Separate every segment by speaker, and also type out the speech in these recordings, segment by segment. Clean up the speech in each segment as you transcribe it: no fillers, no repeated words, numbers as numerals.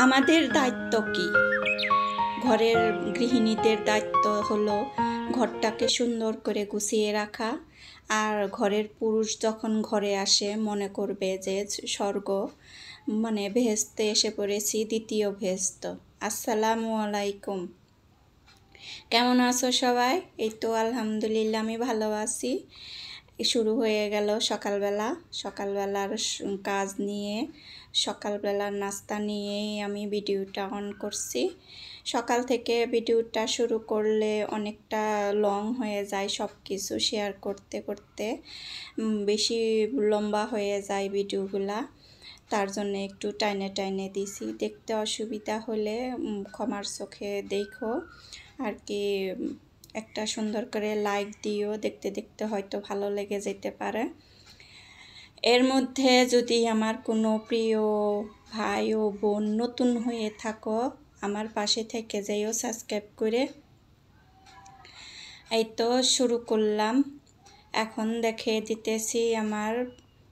Speaker 1: আমাদের দায়িত্ব কি? ঘরের গৃহিণীদের দায়িত্ব হলো ঘরটাকে সুন্দর করে গুছিয়ে রাখা। আর ঘরের পুরুষ যখন ঘরে আসে মনে করবে যে স্বর্গ, মানে বেহেশতে এসে পড়েছি, দ্বিতীয় বেহেশত। আসসালামু আলাইকুম। কেমন আছো সবাই? এই তো আলহামদুলিল্লাহ আমি ভালো আছি। শুরু হয়ে গেল সকালবেলার কাজ নিয়ে, সকালবেলার নাস্তা নিয়েই আমি ভিডিওটা অন করছি। সকাল থেকে ভিডিওটা শুরু করলে অনেকটা লং হয়ে যায়, সব কিছু শেয়ার করতে করতে বেশি লম্বা হয়ে যায় ভিডিওগুলা। তার জন্য একটু টাইনে টাইনে দিছি। দেখতে অসুবিধা হলে ক্ষমার চোখে দেখো আর কি। একটা সুন্দর করে লাইক দিও, দেখতে দেখতে হয়তো ভালো লেগে যেতে পারে। এর মধ্যে যদি আমার কোনো প্রিয় ভাই ও বোন নতুন হয়ে থাকো, আমার পাশে থেকে যাইও সাবস্ক্রাইব করে। এই তো শুরু করলাম। এখন দেখে দিতেছি আমার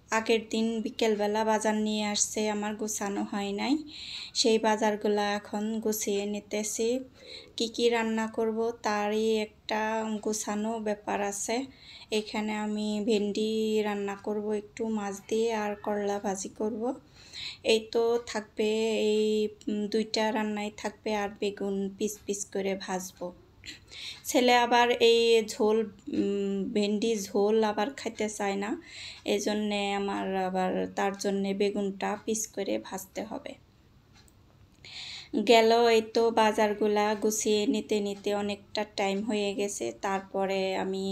Speaker 1: আগের দিন বিকেলবেলা বাজার নিয়ে আসছে, আমার গুছানো হয় নাই। সেই বাজারগুলো এখন গুছিয়ে নিতেছি। কি কি রান্না করব তারই একটা গুছানো ব্যাপার আছে। এখানে আমি ভেন্ডি রান্না করব একটু মাছ দিয়ে, আর করলা ভাজি করব। এই তো থাকবে, এই দুইটা রান্নাই থাকবে, আর বেগুন পিস পিস করে ভাজবো। ছেলে আবার এই ঝোল, ভেন্ডি ঝোল আবার খাইতে চায় না, এই জন্যে আমার আবার তার জন্যে বেগুনটা পিস করে ভাজতে হবে। গেল এই তো বাজারগুলা গুছিয়ে নিতে নিতে অনেকটা টাইম হয়ে গেছে। তারপরে আমি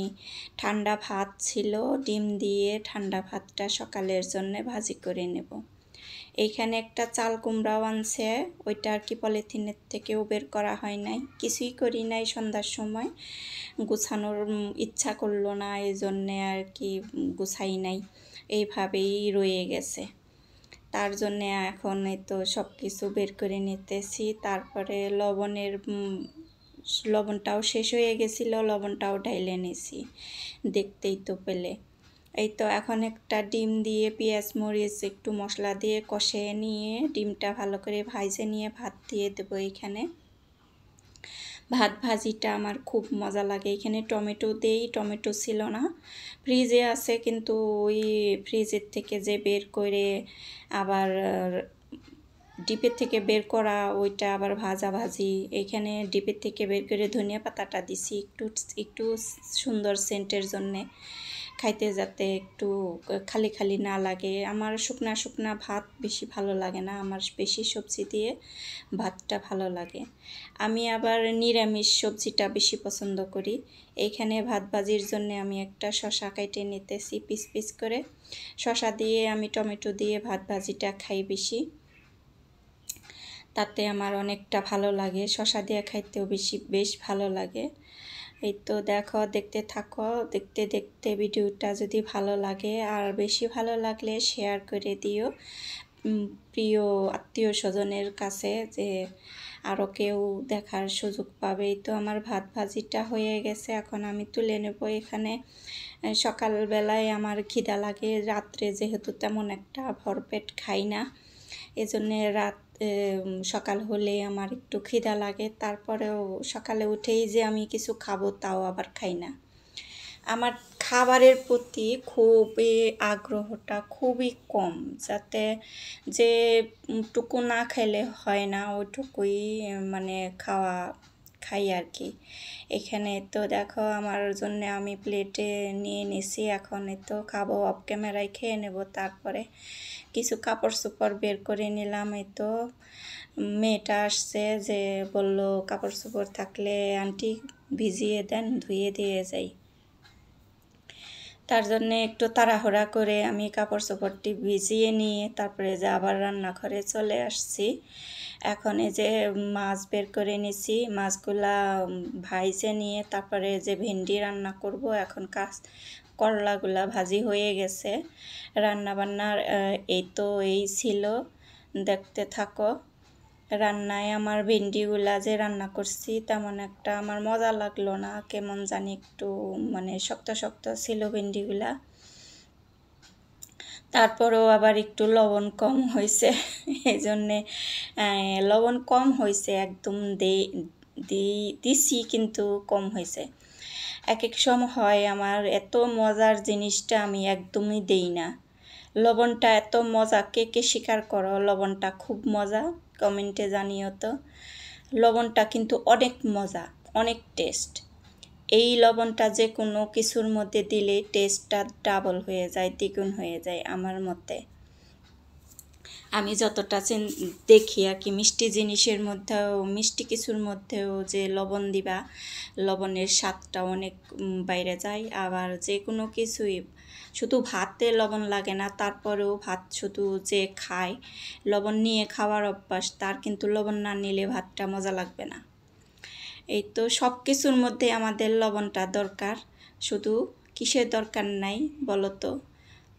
Speaker 1: ঠান্ডা ভাত ছিল, ডিম দিয়ে ঠান্ডা ভাতটা সকালের জন্য ভাজি করে নেব। এইখানে একটা চাল কুমড়াও আনছে, ওইটা আর কি পলিথিনের থেকেও বের করা হয় নাই, কিছুই করি নাই। সন্ধ্যার সময় গুছানোর ইচ্ছা করলো না, এই জন্যে আর কি গুছাই নাই, এইভাবেই রয়ে গেছে। তার জন্যে এখন এই তো সব কিছু বের করে নিতেছি। তারপরে লবণটাও শেষ হয়ে গেছিলো, লবণটাও ঢাইলে নিছি, দেখতেই তো পেলে। এই তো এখন একটা ডিম দিয়ে পেঁয়াজ মরিচ একটু মশলা দিয়ে কষিয়ে নিয়ে ডিমটা ভালো করে ভাজে নিয়ে ভাত দিয়ে দেবো। এইখানে ভাত ভাজিটা আমার খুব মজা লাগে। এখানে টমেটো দেই, টমেটো ছিল না, ফ্রিজে আছে, কিন্তু ওই ফ্রিজের থেকে যে বের করে আবার ডিপের থেকে বের করা ওইটা আবার ভাজা ভাজি। এখানে ডিপের থেকে বের করে ধনিয়া পাতাটা দিছি একটু একটু সুন্দর সেন্টের জন্যে, খাইতে যাতে একটু খালি খালি না লাগে। আমার শুকনা শুকনা ভাত বেশি ভালো লাগে না, আমার বেশি সবজি দিয়ে ভাতটা ভালো লাগে। আমি আবার নিরামিষ সবজিটা বেশি পছন্দ করি। এইখানে ভাত ভাজির জন্য আমি একটা শসা কেটে নিতেছি পিস পিস করে। শসা দিয়ে আমি টমেটো দিয়ে ভাত ভাজিটা খাই বেশি, তাতে আমার অনেকটা ভালো লাগে। শসা দিয়ে খাইতেও বেশ ভালো লাগে। এই তো দেখো, দেখতে থাকো, দেখতে দেখতে ভিডিওটা যদি ভালো লাগে, আর বেশি ভালো লাগলে শেয়ার করে দিও প্রিয় আত্মীয় স্বজনের কাছে, যে আরও কেউ দেখার সুযোগ পাবে। এই তো আমার ভাত ভাজিটা হয়ে গেছে, এখন আমি তুলে নেব। এখানে সকালবেলায় আমার খিদা লাগে, রাত্রে যেহেতু তেমন একটা ভরপেট খাই না, এজন্যে সকাল হলে আমার একটু খিদা লাগে। তারপরেও সকালে উঠেই যে আমি কিছু খাবো তাও আবার খাই না। আমার খাবারের প্রতি খুবই আগ্রহটা খুবই কম, যাতে যেটুকু না খেলে হয় না ওইটুকুই মানে খাই আর কি। এখানে তো দেখো আমার জন্য আমি প্লেটে নিয়ে নিছি, এখন তো খাবো, অফ ক্যামেরায় খেয়ে নেব। তারপরে কিছু কাপড় চোপড় বের করে নিলাম। এই তো মেয়েটা আসছে, যে বলল কাপড় চোপড় থাকলে আন্টি ভিজিয়ে দেন, ধুয়ে দিয়ে যাই। তার জন্যে একটু তাড়াহুড়া করে আমি কাপড় চোপড়টি ভিজিয়ে নিয়ে তারপরে যে আবার রান্নাঘরে চলে আসছি। এখন এই যে মাছ বের করে নিছি, মাছগুলা ভাইজে নিয়ে তারপরে যে ভেন্ডি রান্না করব। এখন করলাগুলা ভাজি হয়ে গেছে, রান্নাবান্নার এই ছিল, দেখতে থাকো। রান্নায় আমার ভেন্ডিগুলা যে রান্না করছি তেমন একটা আমার মজা লাগলো না, কেমন জানি একটু মানে শক্ত শক্ত ছিল ভেন্ডিগুলা। তারপরেও আবার একটু লবণ কম হয়েছে, এই জন্যে লবণ কম হয়েছে, একদম দিছি কিন্তু কম হয়েছে। এক এক সময় হয় আমার এত মজার জিনিসটা আমি একদমই দেই না। লবণটা এত মজা, কে কে স্বীকার করো লবণটা খুব মজা, কমেন্টে জানিও তো। লবণটা কিন্তু অনেক মজা, অনেক টেস্ট। এই লবণটা যে কোনো কিছুর মধ্যে দিলে টেস্টটা ডাবল হয়ে যায়, দ্বিগুণ হয়ে যায় আমার মতে। আমি যতটা দেখি আর কি, মিষ্টি জিনিসের মধ্যেও, মিষ্টি কিছুর মধ্যেও যে লবণ দিবা, লবণের স্বাদটা অনেক বাইরে যায়। আবার যে কোনো কিছুই, শুধু ভাতে লবণ লাগে না, তারপরেও ভাত শুধু যে খায়, লবণ নিয়ে খাওয়ার অভ্যাস, তার কিন্তু লবণ না নিলে ভাতটা মজা লাগবে না। এই তো সব কিছুর মধ্যে আমাদের লবণটা দরকার। শুধু কিসের দরকার নাই বলো তো?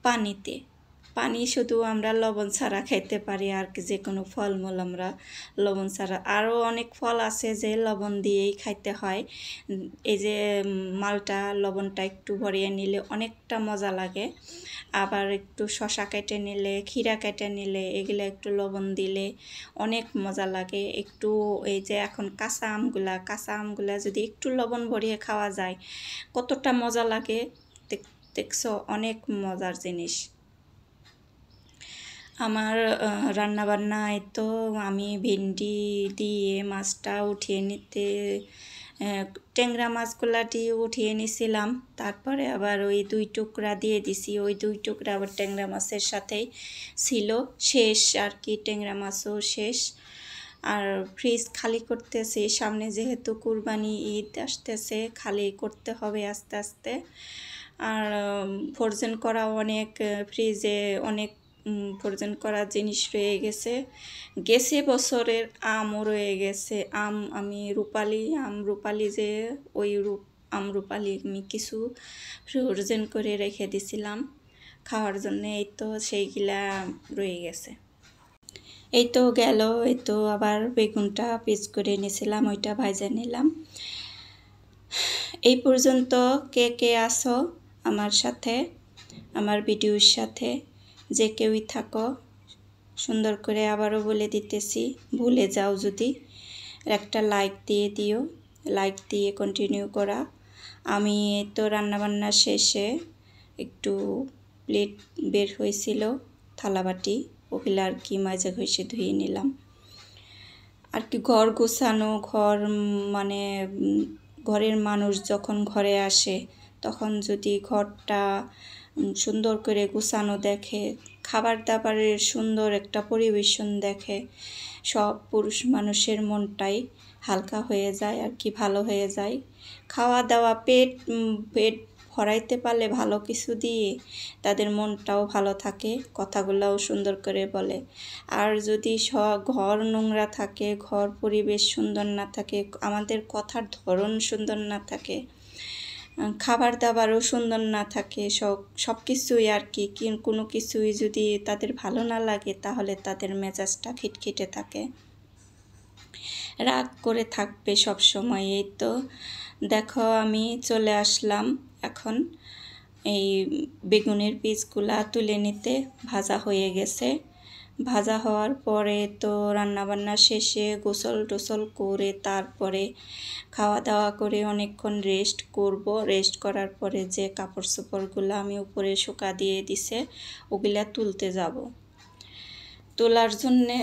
Speaker 1: পানিতে। পানি শুধু আমরা লবণ ছাড়া খাইতে পারি, আর যে কোনো ফলমূল আমরা লবণ ছাড়া। আরও অনেক ফল আছে যে লবণ দিয়েই খাইতে হয়। এই যে মালটা, লবণটা একটু ভরিয়ে নিলে অনেকটা মজা লাগে। আবার একটু শসা কেটে নিলে, ক্ষীরা কেটে নিলে, এগুলো একটু লবণ দিলে অনেক মজা লাগে। একটু এই যে এখন কাঁচা আমগুলা যদি একটু লবণ ভরিয়ে খাওয়া যায়, কতটা মজা লাগে দেখছো, অনেক মজার জিনিস। আমার রান্নাবান্নায় তো আমি ভেন্ডি দিয়ে মাছটা উঠিয়ে নিতে, ট্যাংরা মাছগুলা দিয়ে উঠিয়ে নিছিলাম। তারপরে আবার ওই 2 টুকরা দিয়ে দিছি, ওই 2 টুকরা আবার ট্যাংরা মাছের সাথেই ছিল, শেষ আর কি, ট্যাংরা মাছও শেষ। আর ফ্রিজ খালি করতেছি, সামনে যেহেতু কুরবানি ঈদ আসতেছে, খালি করতে হবে আস্তে আস্তে। আর ফ্রোজেন করা অনেক, ফ্রিজে অনেক ফ্রোজেন করা জিনিস রয়ে গেছে বছরের আমও রয়ে গেছে। আমি রূপালি যে ওই আম রূপালি আমি কিছু ফ্রোজেন করে রেখে দিছিলাম খাওয়ার জন্যে, এই তো সেইগুলা রয়ে গেছে। এই তো গেল, এই তো আবার বেগুনটা পিস করে নিয়েছিলাম, ওইটা ভাজা নিলাম। এই পর্যন্ত কে কে আসো আমার সাথে, আমার ভিডিওর সাথে, যে কেউই থাকো, সুন্দর করে আবারও বলে দিতেছি, ভুলে যাও যদি একটা লাইক দিয়ে দিও, লাইক দিয়ে কন্টিনিউ করা। আমি তো রান্নাবান্না শেষে একটু প্লেট বের হয়েছিল, থালাবাটি, ওগুলো আর কি মাজা ঘষে ধুয়ে নিলাম। আর কি ঘর গোছানো, মানে ঘরের মানুষ যখন ঘরে আসে, তখন যদি ঘরটা সুন্দর করে গোছানো দেখে, খাবার দাবারের সুন্দর একটা পরিবেশন দেখে, সব পুরুষ মানুষের মনটাই হালকা হয়ে যায় আর কি, ভালো হয়ে যায়। খাওয়া দাওয়া পেট ভরাইতে পারলে ভালো কিছু দিয়ে, তাদের মনটাও ভালো থাকে, কথাগুলোও সুন্দর করে বলে। আর যদি ঘর নোংরা থাকে, ঘর পরিবেশ সুন্দর না থাকে, আমাদের কথার ধরন সুন্দর না থাকে, খাবার দাবারও সুন্দর না থাকে, সব কিছুই আর কি, কোনো কিছুই যদি তাদের ভালো না লাগে, তাহলে তাদের মেজাজটা খিটখিটে থাকে, রাগ করে থাকবে সব সময়। এই তো দেখো আমি চলে আসলাম এখন এই বেগুনের পিসগুলা তুলে নিতে। ভাজা হয়ে গেছে, ভাজা হওয়ার পরে তো রান্নাবান্না শেষে গোসল টোসল করে তারপরে খাওয়া দাওয়া করে অনেকক্ষণ রেস্ট করব। রেস্ট করার পরে যে কাপড় চোপড়গুলো আমি উপরে শুকা দিয়ে দিছে, ওগুলা তুলতে যাব। তোলার জন্যে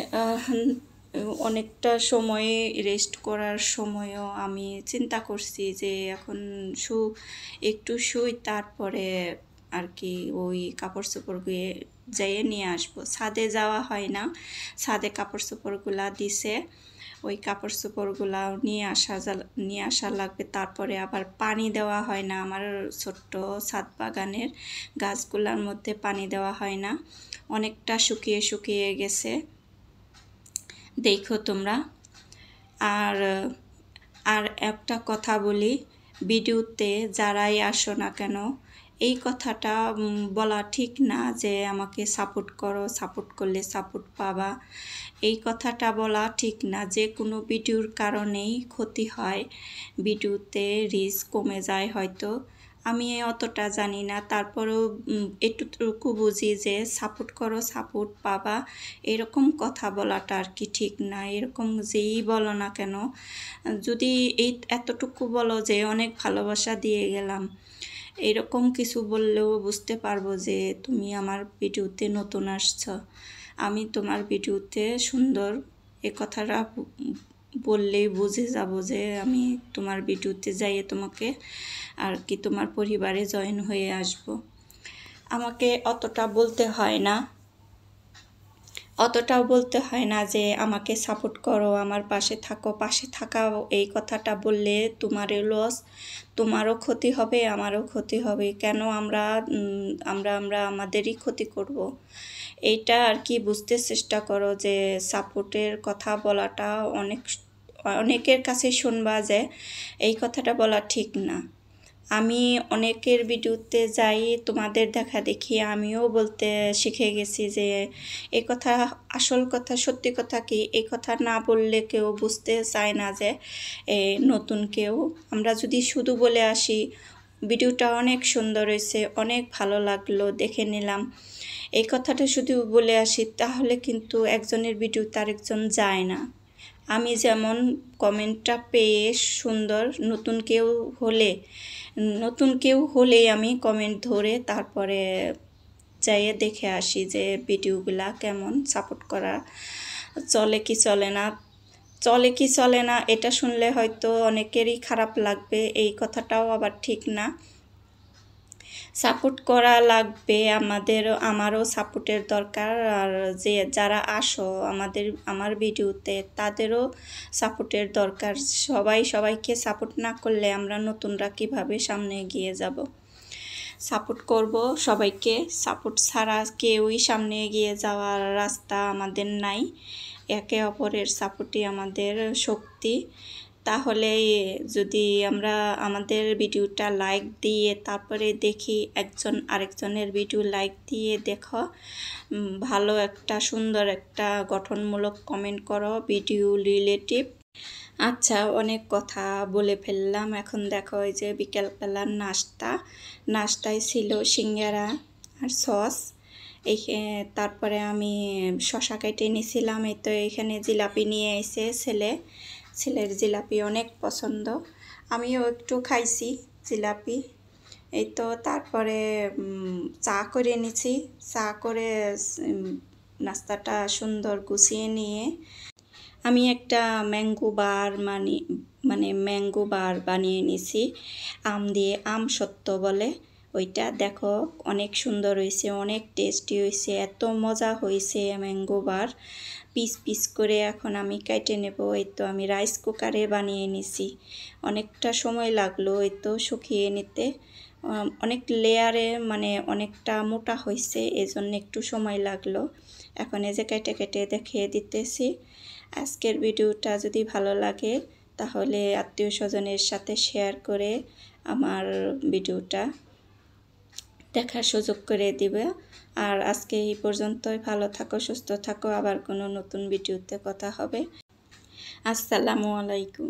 Speaker 1: অনেকটা সময় রেস্ট করার সময়ও আমি চিন্তা করছি যে এখন একটু শুই, তারপরে আর কি ওই কাপড় চোপড়গুলো যাইয়ে নিয়ে আসবো। ছাদে যাওয়া হয় না, ছাদে কাপড় চোপড়গুলা দিছে, ওই কাপড় চোপড়গুলা নিয়ে আসা লাগবে। তারপরে আবার পানি দেওয়া হয় না, আমার ছোট্ট ছাদ বাগানের গাছগুলার মধ্যে পানি দেওয়া হয় না, অনেকটা শুকিয়ে গেছে, দেখো তোমরা। আর একটা কথা বলি, ভিডিওতে যারাই আসো না কেন, এই কথাটা বলা ঠিক না যে আমাকে সাপোর্ট করো, সাপোর্ট করলে সাপোর্ট পাবা, এই কথাটা বলা ঠিক না। যে কোনো ভিডিওর কারণেই ক্ষতি হয়, ভিডিওতে রিচ কমে যায় হয়তো, আমি অতটা জানি না, তারপরেও একটুটুকু বুঝি যে সাপোর্ট করো সাপোর্ট পাবা, এরকম কথা বলাটা আর কি ঠিক না। এরকম যেই বলো না কেন, যদি এই এতটুকু বলো যে অনেক ভালোবাসা দিয়ে গেলাম, এরকম কিছু বললেও বুঝতে পারবো যে তুমি আমার ভিডিওতে নতুন আসছ। আমি তোমার ভিডিওতে সুন্দর এ কথাটা বললেই বুঝে যাব যে আমি তোমার ভিডিওতে যাইয়ে তোমাকে আর কি তোমার পরিবারে জয়েন হয়ে আসব। আমাকে অতটাও বলতে হয় না যে আমাকে সাপোর্ট করো, আমার পাশে থাকো। পাশে থাকা এই কথাটা বললে তোমারও লস, তোমারও ক্ষতি হবে, আমারও ক্ষতি হবে। কেন আমরা আমাদেরই ক্ষতি করব? এইটা আর কি বুঝতে চেষ্টা করো যে সাপোর্টের কথা বলাটা অনেকের কাছে শুনবা যে এই কথাটা বলা ঠিক না। আমি অনেকের ভিডিওতে যাই, তোমাদের দেখা দেখি আমিও বলতে শিখে গেছি যে এই কথা আসল কথা, সত্যি কথা কি, এই কথা না বললে কেউ বুঝতে চায় না যে নতুন কেউ। আমরা যদি শুধু বলে আসি ভিডিওটা অনেক সুন্দর হয়েছে, অনেক ভালো লাগলো, দেখে নিলাম, এই কথাটা শুধু বলে আসি, তাহলে কিন্তু একজনের ভিডিওতে আরেকজন যায় না। আমি যেমন কমেন্টটা পেয়ে সুন্দর, নতুন কেউ হলেই আমি কমেন্ট ধরে তারপরে যাইয়ে দেখে আসি যে ভিডিওগুলা কেমন, সাপোর্ট করা চলে কি চলে না এটা শুনলে হয়তো অনেকেরই খারাপ লাগবে। এই কথাটাও আবার ঠিক না, সাপোর্ট করা লাগবে। আমারও সাপোর্টের দরকার। আর যে যারা আসো আমার ভিডিওতে তাদেরও সাপোর্টের দরকার। সবাইকে সাপোর্ট না করলে আমরা নতুনরা কিভাবে সামনে এগিয়ে যাব? সাপোর্ট করব সবাইকে, সাপোর্ট ছাড়া কেউই সামনে এগিয়ে যাওয়ার রাস্তা আমাদের নাই। একে অপরের সাপোর্টই আমাদের শক্তি। তাহলে যদি আমরা আমাদের ভিডিওটা লাইক দিয়ে তারপরে দেখি একজন আরেকজনের ভিডিও লাইক দিয়ে দেখো, ভালো একটা সুন্দর একটা গঠনমূলক কমেন্ট করো ভিডিও রিলেটিভ। আচ্ছা, অনেক কথা বলে ফেললাম। এখন দেখো এই যে বিকেলবেলার নাস্তায় ছিল সিঙ্গারা আর সস। তারপরে আমি শশা কেটে নিয়েছিলাম। এই তো এখানে জিলাপি নিয়ে এসে ছেলের জিলাপি অনেক পছন্দ, আমিও একটু খাইছি জিলাপি। এই তো তারপরে চা করে নিছি। চা করে নাস্তাটা সুন্দর গুছিয়ে নিয়ে আমি একটা ম্যাঙ্গো বার বানিয়ে নিছি আম দিয়ে, আম সত্য বলে ওইটা। দেখো অনেক সুন্দর হয়েছে, অনেক টেস্টি হয়েছে, এত মজা হয়েছে ম্যাঙ্গো বার। পিস করে এখন আমি কেটে নেব। এই তো আমি রাইস কুকারে বানিয়ে নিছি, অনেকটা সময় লাগলো এই তো শুকিয়ে নিতে। অনেক লেয়ারে অনেকটা মোটা হয়েছে, এজন্য একটু সময় লাগলো। এখন এই যে কেটে দেখিয়ে দিতেছি। আজকের ভিডিওটা যদি ভালো লাগে তাহলে আত্মীয় স্বজনের সাথে শেয়ার করে আমার ভিডিওটা দেখার সুযোগ করে দিবে। আর আজকে এই পর্যন্তই। ভালো থাকো, সুস্থ থাকো, আবার কোনো নতুন ভিডিওতে কথা হবে। আসসালামু আলাইকুম।